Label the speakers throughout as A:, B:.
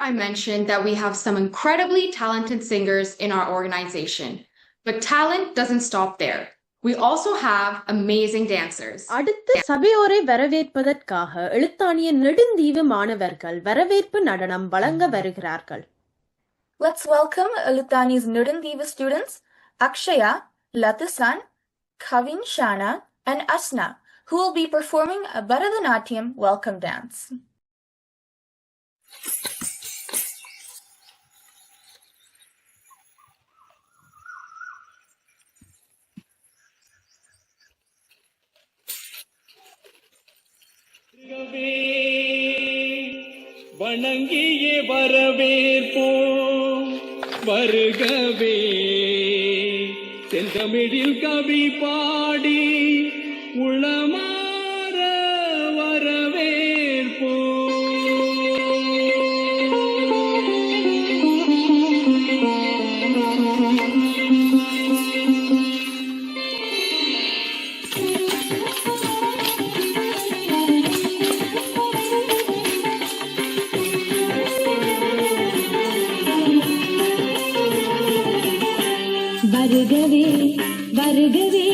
A: I mentioned that we have some incredibly talented singers in our organization, but talent doesn't stop there. We also have amazing dancers.
B: அடுத்து சபையோரை வரவேற்பதற்காக எழுத்தாணிய நெடுந்தீவு மாணவர்கள் வரவேற்பு நடனம் வழங்க வருகிறார்கள்.
C: Let's welcome Elutani's Nudundiva students, Akshaya, Latasan, Kavin Shana, and Asna, who will be performing a Bharatanatyam welcome dance.
D: வணங்கியே வரவேற்போம் வருகவே செந்தமிழில் கவி பாடி உளமாற வரவேற்போம்.
E: வருகவே வருகவே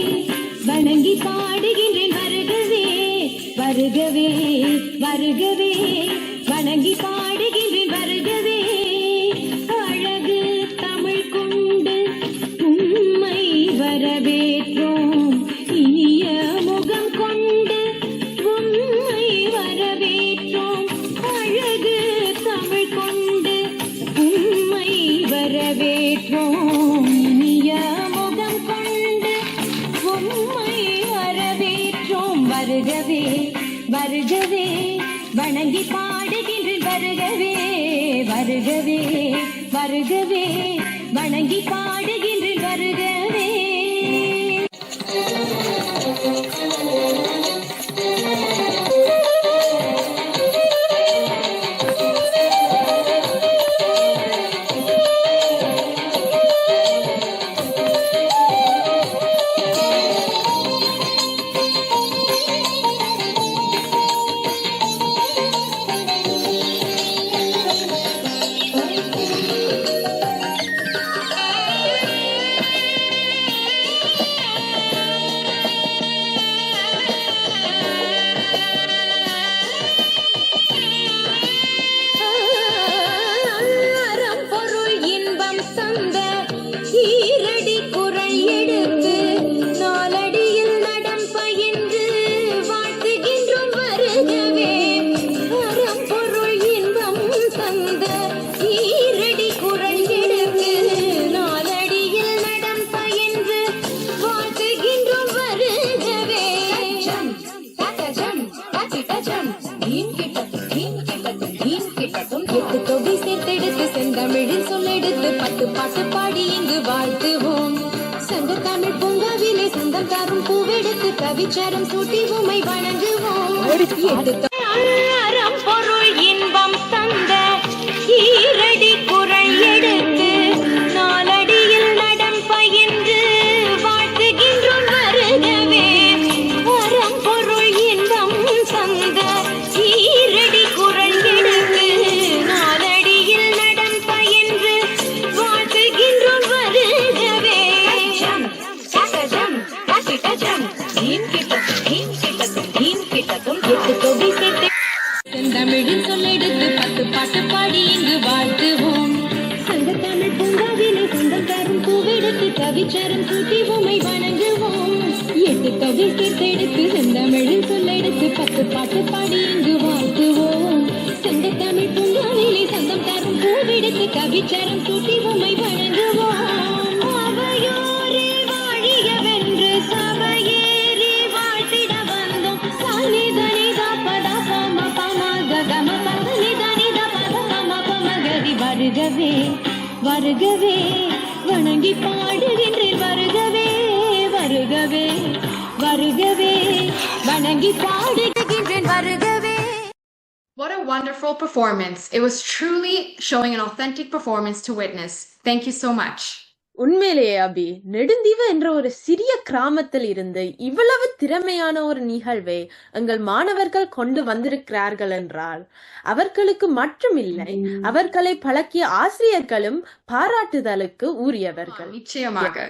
E: வணங்கி பாடுகின்றேன் வருகவே வருகவே வருகவே வணங்கி பாடுகின்றேன் வருகவே அழகு தமிழ் கொண்டு உம்மை வரவேற்றோம் இனிய முகம் கொண்டு உம்மை வரவேற்றோம் அழகு தமிழ் கொண்டு உம்மை வரவேற்றோம் வருகவே வருகவே வணங்கி பாடுகின்றேன் வருகவே வருகவே வருகவே வணங்கி பாடுகின்றேன் வருகவே. செந்தமிழில் சொல்லெடுத்து பத்து பாட்டு பாடி இங்கு வாழ்த்துவோம். சங்க தமிழ் பூங்காவிலே சொந்தம் தரும் பூவெடுத்து கவிச்சாரம் சூட்டி உமை வணங்குவோம். பொருள் இன்பம் தந்த ஈரடி குரல் எடுத்து நாலடியில் நடம் பயின்று வாழ்த்துகின்றோம் வருகவே அறம் பொருள் இன்பம் தந்த ஈரடி குரல் எடுத்து நாலடியில் நடம் பயின்று வாழ்த்துகின்றோம் வருகவே. செந்தமிழில் சொல்லெடுத்து பத்து பாட்டு பாடி இங்கு வாழ்த்துவோம். சங்க தமிழ் பூங்காவிலே சொந்தம் தரும் பூவெடுத்து கவிச்சாரம் சூட்டி உமை வணங்குவோம். எட்டு தொகை சேர்த்தெடுத்து செந்தமிழில் சொல்லெடுத்து பத்து பாட்டு பாடி இங்கு வாழ்த்துவோம். சங்க தமிழ் பூங்காவிலே சொந்தம் தரும் பூவெடுத்து கவிச்சாரம் சூட்டி உமை வணங்குவோம். அவையோரே வாழியவென்று சபையேறி வாழ்த்திட வந்தோம். சாலிதனிதா பத பம பம ககம பதனிதனித பத பம பம கதி வருகவே வருகவே வணங்கி பாடுகின்றேன் வருகவே வருகவே வருகவே வணங்கி பாடுகின்றேன் வருகவே.
A: What a wonderful performance. It was truly showing an authentic performance to witness. Thank you so much.
B: உண்மையிலேயே அபி, நெடுந்தீவு என்ற ஒரு சிறிய கிராமத்தில் இருந்து இவ்வளவு திறமையான ஒரு நிகழ்வை எங்கள் மாணவர்கள் கொண்டு வந்திருக்கிறார்கள் என்றால் அவர்களுக்கு மட்டுமில்லை, அவர்களை பழக்கிய ஆசிரியர்களும் பாராட்டுதலுக்கு உரியவர்கள்.
A: நிச்சயமாக